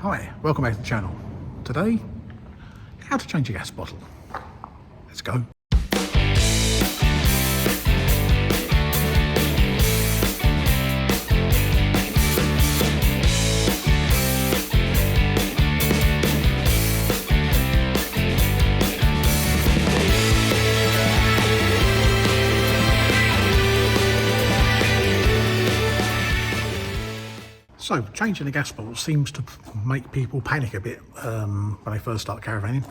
Hi, welcome back to the channel. Today, how to change a gas bottle. Let's go. So, changing a gas bottle seems to make people panic a bit when they first start caravanning.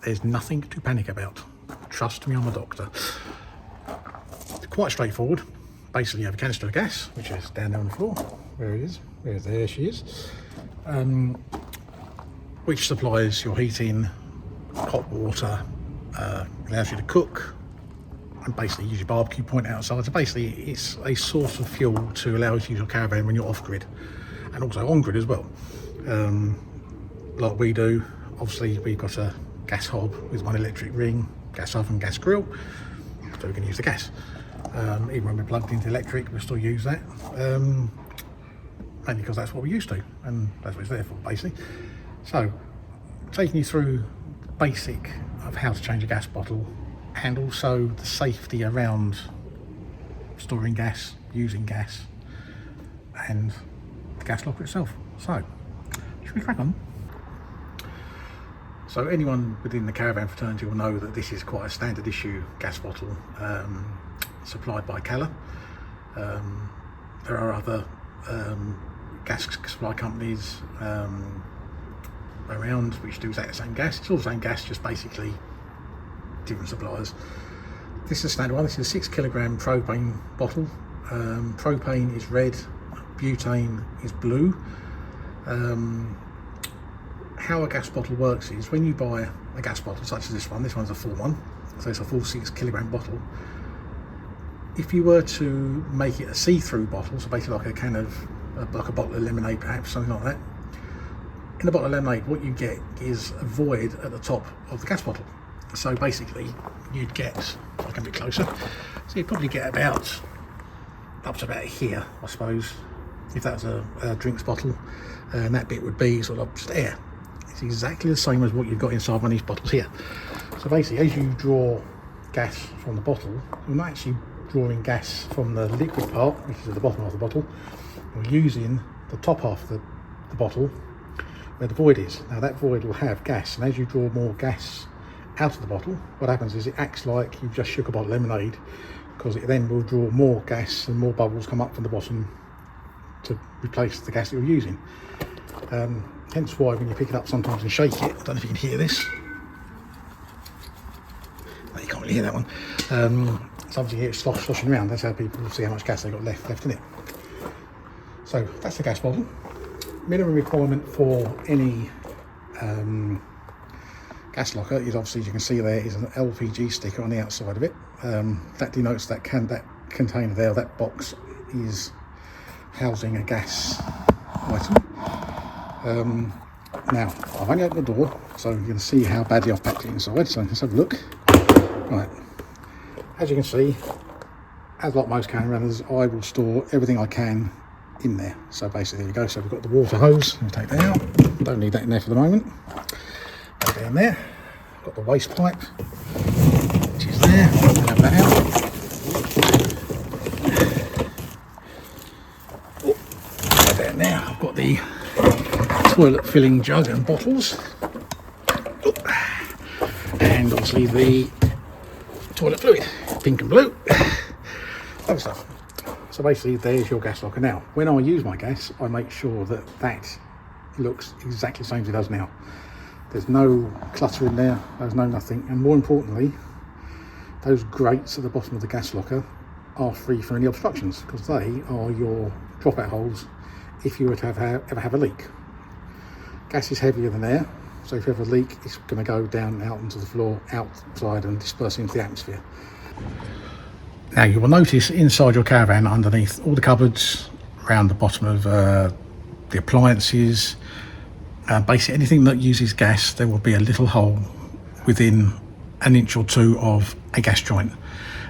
There's nothing to panic about. Trust me, I'm a doctor. It's quite straightforward. Basically, you have a canister of gas, which is down there on the floor. Where it is? There she is. Which supplies your heating, hot water, allows you to cook, and basically use your barbecue point outside. So basically, it's a source of fuel to allow you to use your caravan when you're off-grid. And also on-grid as well, like we do. Obviously we've got a gas hob with one electric ring, gas oven, gas grill, so we can use the gas. Even when we're plugged into electric, we still use that, mainly because that's what we're used to, and that's what it's there for, basically. So, taking you through the basic of how to change a gas bottle, and also the safety around storing gas, using gas, and gas locker itself. So, should we crack on? So anyone within the caravan fraternity will know that this is quite a standard issue gas bottle supplied by Cala. There are other gas supply companies around which do that same gas. It's all the same gas, just basically different suppliers. This is a standard one. This is a 6 kilogram propane bottle. Propane is red, butane is blue. How a gas bottle works is when you buy a gas bottle such as this one's a full one, so it's a full 6 kilogram bottle. If you were to make it a see-through bottle, so basically like a can of like a bottle of lemonade, perhaps something like that, in a bottle of lemonade what you get is a void at the top of the gas bottle. So basically you'd get, if I can be closer, so you'd probably get about up to about here, I suppose, if that was a drinks bottle, and that bit would be sort of just air. It's exactly the same as what you've got inside one of these bottles here. So basically, as you draw gas from the bottle, you're not actually drawing gas from the liquid part, which is at the bottom of the bottle. You're using the top half of the bottle where the void is. Now that void will have gas, and as you draw more gas out of the bottle, what happens is it acts like you've just shook a bottle of lemonade, because it then will draw more gas and more bubbles come up from the bottom to replace the gas that you're using. Hence why when you pick it up sometimes and shake it, I don't know if you can hear this. No, you can't really hear that one. Sometimes you hear it sloshing around. That's how people see how much gas they've got left in it. So that's the gas bottle. Minimum requirement for any gas locker is, obviously, as you can see there, is an LPG sticker on the outside of it. That denotes that container there, that box, is housing a gas item. Now, I've only opened the door, so you can see how badly I've packed it inside, so let's have a look. Right, as you can see, as like most caravanners, I will store everything I can in there. So basically, there we go. So we've got the water hose. We'll take that out. Don't need that in there for the moment. Go down there. Got the waste pipe, which is there. I'll have that out. Down there, I've got the toilet filling jug and bottles, and obviously the toilet fluid, pink and blue, other stuff. So basically there's your gas locker. Now when I use my gas, I make sure that that looks exactly the same as it does now. There's no clutter in there, there's no nothing, and more importantly, those grates at the bottom of the gas locker are free from any obstructions, because they are your drop out holes if you were to ever have a leak. Gas is heavier than air, so if you have a leak, it's going to go down out onto the floor, outside, and disperse into the atmosphere. Now you will notice inside your caravan, underneath all the cupboards, around the bottom of the appliances, basically anything that uses gas, there will be a little hole within an inch or two of a gas joint.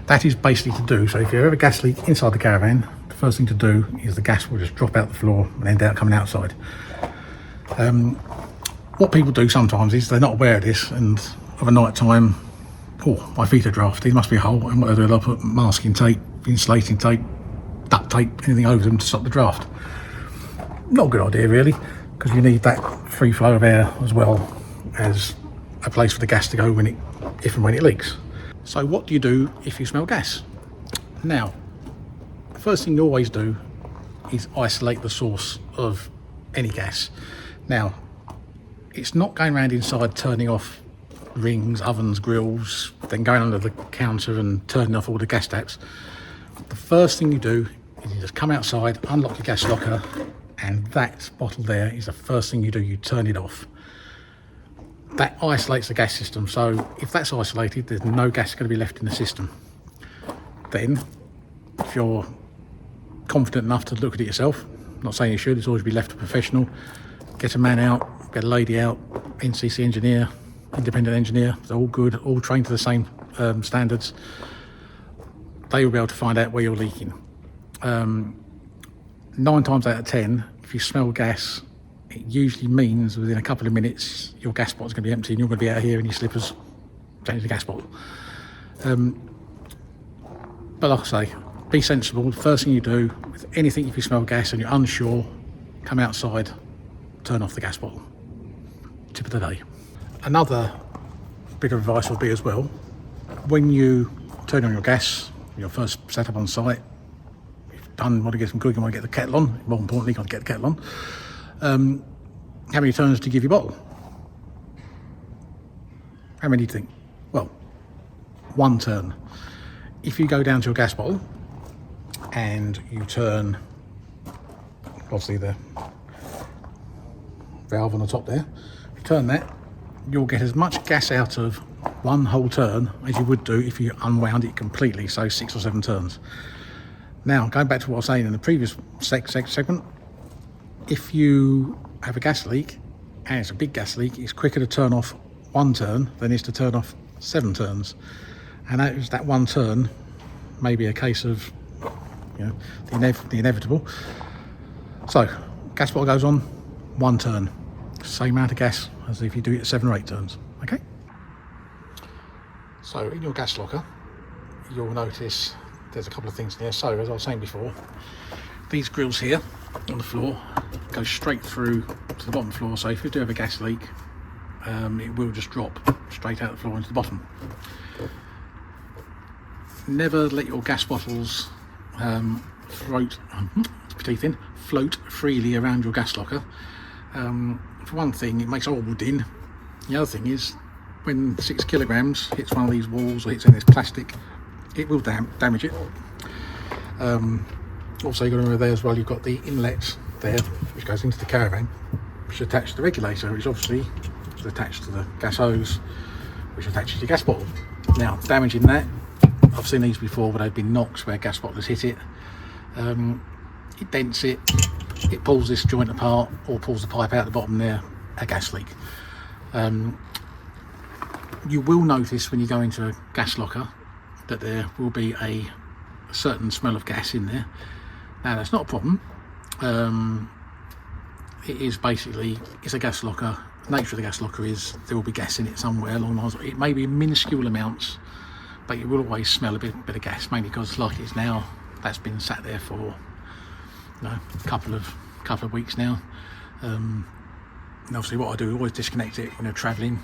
That is basically to do, so if you have a gas leak inside the caravan, the first thing to do is the gas will just drop out the floor and end up coming outside. What people do sometimes is they're not aware of this, and of a night time, oh, my feet are drafty, there must be a hole, and what they do, they'll put masking tape, insulating tape, duct tape, anything over them to stop the draft. Not a good idea really, because you need that free flow of air as well as a place for the gas to go when if and when it leaks. So what do you do if you smell gas? Now, the first thing you always do is isolate the source of any gas. Now, it's not going around inside turning off rings, ovens, grills, then going under the counter and turning off all the gas taps. The first thing you do is you just come outside, unlock your gas locker, and that bottle there is the first thing you do, you turn it off. That isolates the gas system, so if that's isolated, there's no gas going to be left in the system. Then, if you're confident enough to look at it yourself, not saying you should, it's always be left to a professional, get a man out, get a lady out, NCC engineer, independent engineer, they're all good, all trained to the same standards. They will be able to find out where you're leaking. 9 times out of 10, if you smell gas, it usually means within a couple of minutes your gas bottle's going to be empty and you're going to be out here in your slippers changing the gas bottle. But like I say, be sensible. The first thing you do with anything, if you smell gas and you're unsure, come outside, turn off the gas bottle. Tip of the day. Another bit of advice would be as well, when you turn on your gas, your first setup on site, you've done, want to get some cooking, want to get the kettle on, more importantly, you've got to get the kettle on. How many turns do you give your bottle? How many do you think? Well, 1 turn. If you go down to your gas bottle and you turn, obviously the valve on the top there, if you turn that, you'll get as much gas out of 1 whole turn as you would do if you unwound it completely, so 6 or 7 turns. Now, going back to what I was saying in the previous segment, if you have a gas leak and it's a big gas leak, it's quicker to turn off 1 turn than it is to turn off 7 turns. And that 1 turn may be a case of, you know, the inevitable. So, gas bottle goes on, 1 turn. Same amount of gas as if you do it 7 or 8 turns. Okay? So, in your gas locker, you'll notice there's a couple of things in there. So, as I was saying before, these grills here on the floor go straight through to the bottom floor. So, if you do have a gas leak, it will just drop straight out the floor into the bottom. Never let your gas bottles float freely around your gas locker. For one thing, it makes horrible din. The other thing is, when 6 kilograms hits one of these walls or hits in this plastic, it will damage it. Also, you've got to remember there as well, you've got the inlet there, which goes into the caravan, which is attached to the regulator, which obviously is attached to the gas hose, which attaches your gas bottle. Now, damaging that, I've seen these before where they've been knocks where gas bottle has hit it. It dents it, it pulls this joint apart or pulls the pipe out the bottom there, a gas leak. You will notice when you go into a gas locker that there will be a certain smell of gas in there. Now that's not a problem. It is basically, it's a gas locker. The nature of the gas locker is there will be gas in it somewhere along the lines. It may be minuscule amounts, but you will always smell a bit of gas, mainly because like it is now, that's been sat there for, you know, a couple of weeks now. And obviously what I do, always disconnect it when you're travelling.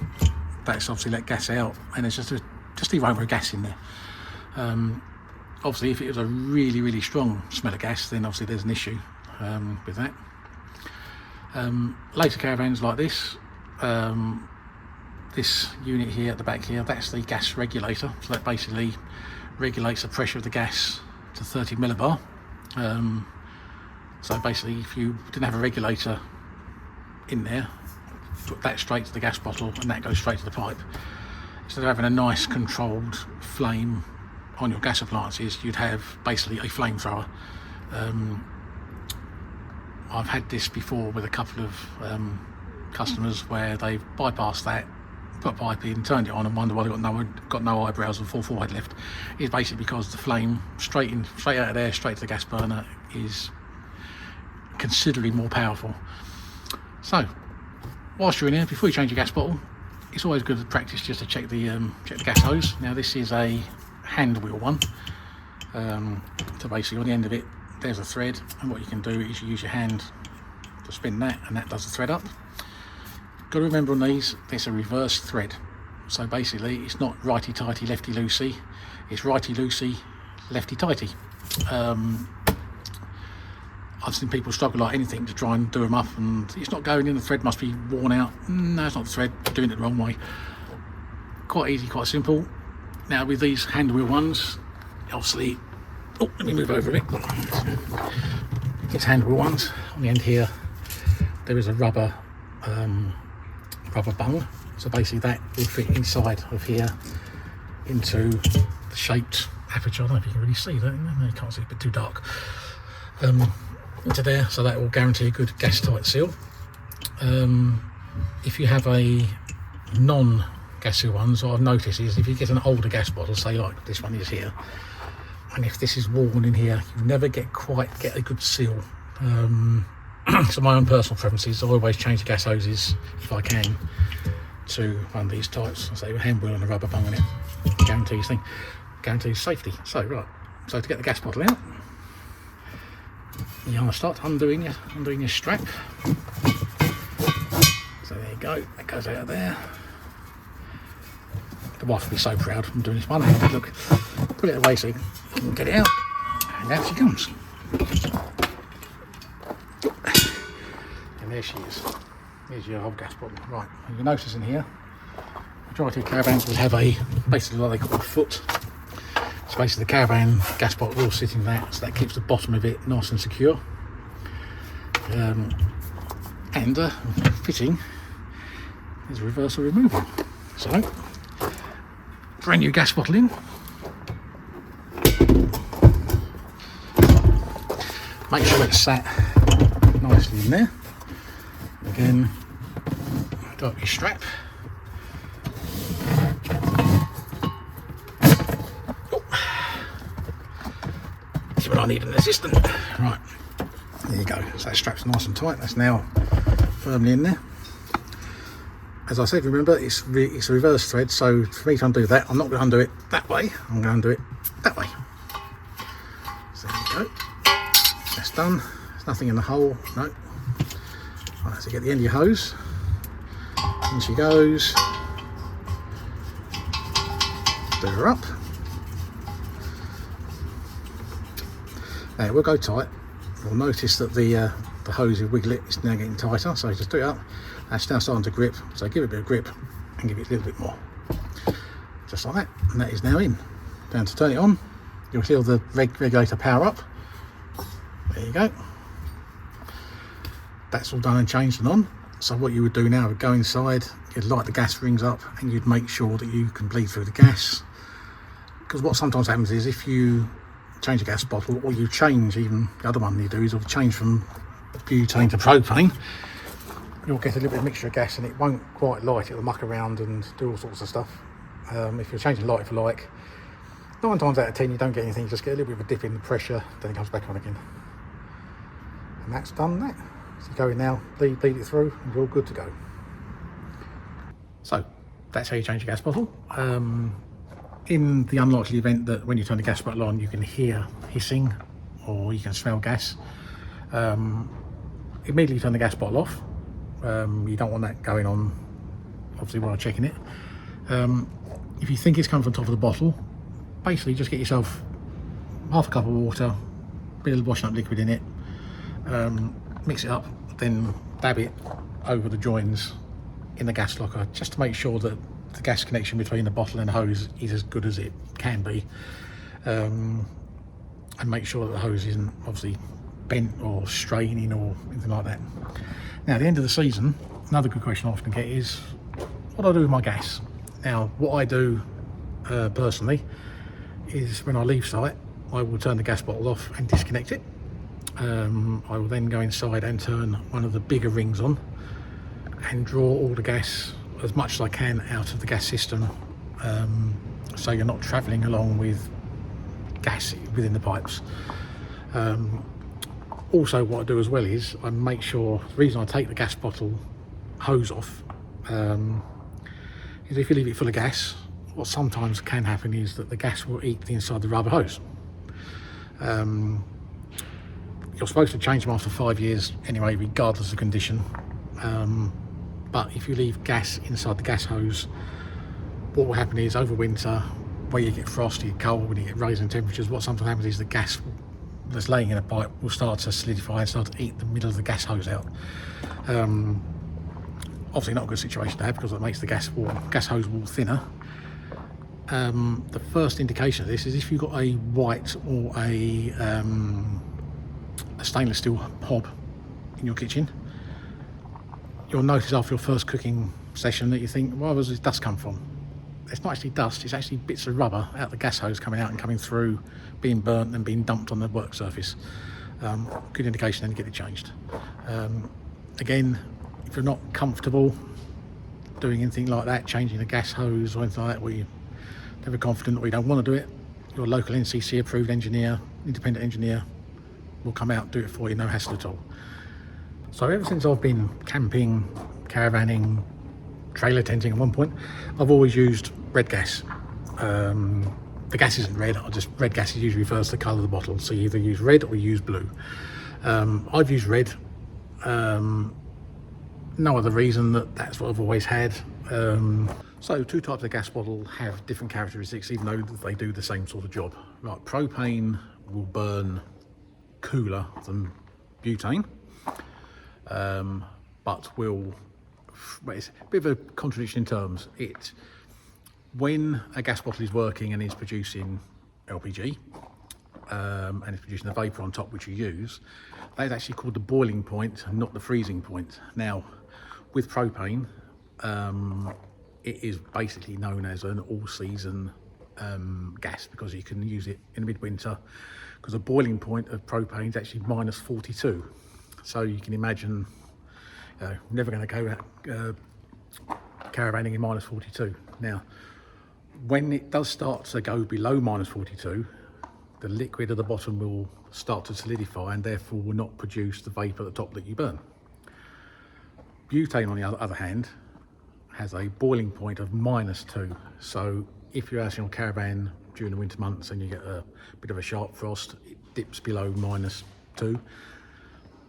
That's obviously let gas out, and there's just the aroma of gas in there. Obviously if it was a really strong smell of gas, then obviously there's an issue with that. Later caravans like this, this unit here at the back here, that's the gas regulator, so that basically regulates the pressure of the gas to 30 millibar. So basically if you didn't have a regulator in there, put that straight to the gas bottle and that goes straight to the pipe. Instead of having a nice controlled flame on your gas appliances, you'd have basically a flamethrower. I've had this before with a couple of customers where they've bypassed that, put a pipe in, turned it on and wonder why they've got no eyebrows and full forehead left. It's basically because the flame straight out of there, straight to the gas burner is considerably more powerful. So whilst you're in here, before you change your gas bottle, it's always good practice just to check the gas hose. Now this is a hand wheel one, so basically on the end of it there's a thread, and what you can do is you use your hand to spin that, and that does the thread up. Got to remember on these, there's a reverse thread, so basically it's not righty tighty lefty loosey, it's righty loosey lefty tighty. I've seen people struggle like anything to try and do them up, and it's not going in, the thread must be worn out. No, it's not the thread, you're doing it the wrong way. Quite easy, quite simple. Now with these hand wheel ones, obviously, oh, let me move over a bit. These hand wheel ones, on the end here there is a rubber bung, so basically that will fit inside of here into the shaped aperture. I don't know if you can really see that, no, you can't see, it's a bit too dark. Into there, so that will guarantee a good gas tight seal. If you have a non-gas seal ones, what I've noticed is if you get an older gas bottle, say like this one is here, and if this is worn in here, you never quite get a good seal. So my own personal preferences, I always change the gas hoses if I can to one of these types. I say a hand wheel and a rubber bung on it, guarantees safety. So right, so to get the gas bottle out, you want to start undoing your strap. So there you go, that goes out of there. The wife will be so proud I'm doing this one. Look, put it away so you can get it out, and out she comes. And there she is. Here's your whole gas bottle. Right, and you'll notice in here, majority of caravans will have basically what they call a foot. So basically the caravan gas bottle will sit in that, so that keeps the bottom of it nice and secure. And fitting is reversal removal. So, brand new gas bottle in. Make sure it's sat nicely in there. Again, do up your strap. When I need an assistant. Right, there you go. So that strap's nice and tight. That's now firmly in there. As I said, remember it's a reverse thread, so for me to undo that, I'm not going to undo it that way, I'm going to undo it that way. So there you go. That's done. There's nothing in the hole, no. Right, so get the end of your hose. In she goes. Do her up. Now it will go tight. You'll notice that the hose, you wiggle it, it's now getting tighter, so just do it up. That's now starting to grip, so give it a bit of grip and give it a little bit more. Just like that, and that is now in. Down to turn it on, you'll feel the regulator power up. There you go. That's all done and changed and on. So what you would do now would go inside, you'd light the gas rings up, and you'd make sure that you can bleed through the gas. Because what sometimes happens is if you change a gas bottle, or you change, even the other one you do is change from butane to propane, you'll get a little bit of mixture of gas and it won't quite light, it'll muck around and do all sorts of stuff. If you're changing light for like, 9 times out of 10 you don't get anything, you just get a little bit of a dip in the pressure, then it comes back on again. And that's done that. So you go in now, bleed it through, and you're all good to go. So that's how you change your gas bottle. In the unlikely event that when you turn the gas bottle on you can hear hissing or you can smell gas, immediately turn the gas bottle off. You don't want that going on obviously while checking it. If you think it's coming from the top of the bottle, basically just get yourself half a cup of water, a bit of washing up liquid in it, mix it up, then dab it over the joins in the gas locker just to make sure that the gas connection between the bottle and the hose is as good as it can be, and make sure that the hose isn't obviously bent or straining or anything like that. Now at the end of the season, another good question I often get is what do I do with my gas? Now what I do personally is when I leave site I will turn the gas bottle off and disconnect it. I will then go inside and turn one of the bigger rings on and draw all the gas as much as I can out of the gas system, so you're not travelling along with gas within the pipes. Also what I do as well is I make sure, the reason I take the gas bottle hose off is if you leave it full of gas, what sometimes can happen is that the gas will eat the inside of the rubber hose. You're supposed to change them after 5 years anyway, regardless of condition. But if you leave gas inside the gas hose, what will happen is over winter, where you get frost, you get cold, when you get rising temperatures, what sometimes happens is the gas that's laying in a pipe will start to solidify and start to eat the middle of the gas hose out. Obviously not a good situation to have, because it makes the gas hose wall thinner. The first indication of this is if you've got a white or a stainless steel hob in your kitchen, you'll notice after your first cooking session that you think, where does this dust come from? It's not actually dust, it's actually bits of rubber out the gas hose coming out and coming through, being burnt and being dumped on the work surface. Good indication, then get it changed. Again, if you're not comfortable doing anything like that, changing a gas hose or anything like that, where you're never confident or you don't want to do it, your local NCC approved engineer, independent engineer, will come out, do it for you, no hassle at all. So ever since I've been camping, caravanning, trailer tenting at one point, I've always used red gas. The gas isn't red, red gas usually refers to the colour of the bottle, so you either use red or you use blue. I've used red, no other reason, that's what I've always had. So two types of gas bottle have different characteristics, even though they do the same sort of job. Like propane will burn cooler than butane, but it's a bit of a contradiction in terms. When a gas bottle is working and is producing LPG, and it's producing the vapour on top which you use, that is actually called the boiling point and not the freezing point. Now, with propane, it is basically known as an all-season gas, because you can use it in midwinter, because the boiling point of propane is actually minus 42. So you can imagine, never going to go caravanning in minus 42. Now, when it does start to go below minus 42, the liquid at the bottom will start to solidify and therefore will not produce the vapour at the top that you burn. Butane, on the other hand, has a boiling point of minus 2. So if you're out in your caravan during the winter months and you get a bit of a sharp frost, it dips below minus 2.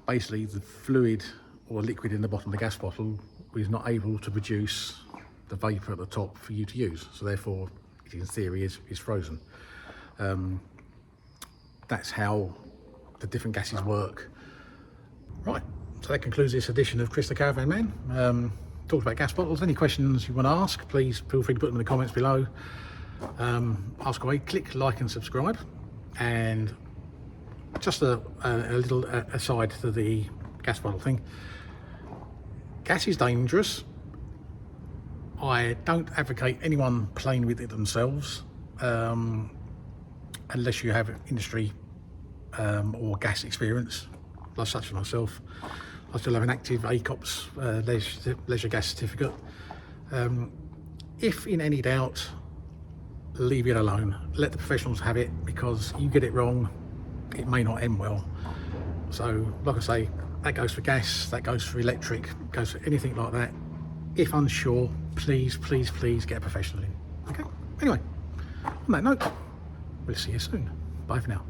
Basically, the fluid or liquid in the bottom of the gas bottle is not able to produce the vapour at the top for you to use. So therefore, it in theory is frozen. That's how the different gases work. Right, so that concludes this edition of Chris the Caravan Man. Talked about gas bottles. Any questions you want to ask, please feel free to put them in the comments below. Ask away, click like and subscribe. And just a little aside to the gas bottle thing. Gas is dangerous. I don't advocate anyone playing with it themselves, unless you have industry or gas experience, like such as myself. I still have an active ACOPS leisure gas certificate. If in any doubt, leave it alone. Let the professionals have it, because you get it wrong, it may not end well. So, like I say, that goes for gas, that goes for electric, goes for anything like that. If unsure, please get a professional in. Okay, anyway, on that note, we'll see you soon. Bye for now.